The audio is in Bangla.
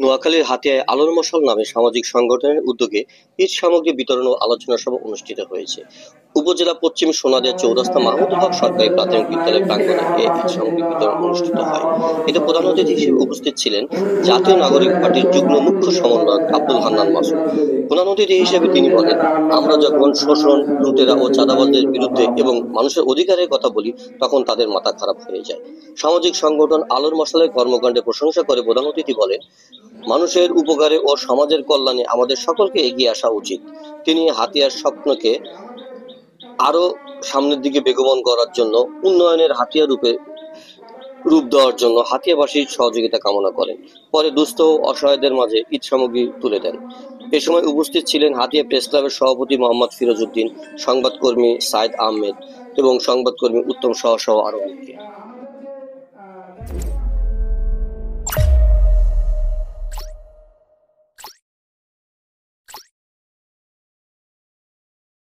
নোয়াখালীর হাতিয়ায় আলোর মশাল নামে সামাজিক সংগঠনের উদ্যোগে ঈদ সামগ্রী বিতরণ ও আলোচনা সভা অনুষ্ঠিত হয়েছে। উপজেলা পশ্চিম সোনাদিয়া চৌরাস্তা মাহমুদুল হক সরকারি প্রাথমিক বিদ্যালয় প্রাঙ্গণে এ ঈদ সামগ্রী বিতরণ অনুষ্ঠিত হয়। এতে প্রধান অতিথি হিসেবে উপস্থিত ছিলেন জাতীয় নাগরিক পার্টির যুগ্ম মুখ্য সমন্বয়ক আব্দুল হান্নান মাসুদ। প্রধান অতিথি হিসেবে তিনি বলেন, আমরা যখন শোষণ, লুটেরা ও চাঁদাবাজদের বিরুদ্ধে এবং মানুষের অধিকারের কথা বলি তখন তাদের মাথা খারাপ হয়ে যায়। সামাজিক সংগঠন আলোর মশালের কর্মকাণ্ডে প্রশংসা করে প্রধান অতিথি বলেন, মানুষের উপকারে ও সমাজের কল্যাণে আমাদের সকলকে এগিয়ে আসা উচিত। তিনি হাতিয়ার স্বপ্নকে আরো সামনের দিকে বেগবান করার জন্য উন্নয়নের হাতিয়ার রূপ দেওয়ার জন্য হাতিয়াবাসীর সহযোগিতা কামনা করেন। পরে দুস্থ ও অসহায়দের মাঝে ঈদ সামগ্রী তুলে দেন। এ সময় উপস্থিত ছিলেন হাতিয়া প্রেস ক্লাবের সভাপতি মোহাম্মদ ফিরোজ উদ্দিন, সংবাদকর্মী সাইদ আহমেদ এবং সংবাদকর্মী উত্তম সহ আরো অনেকে।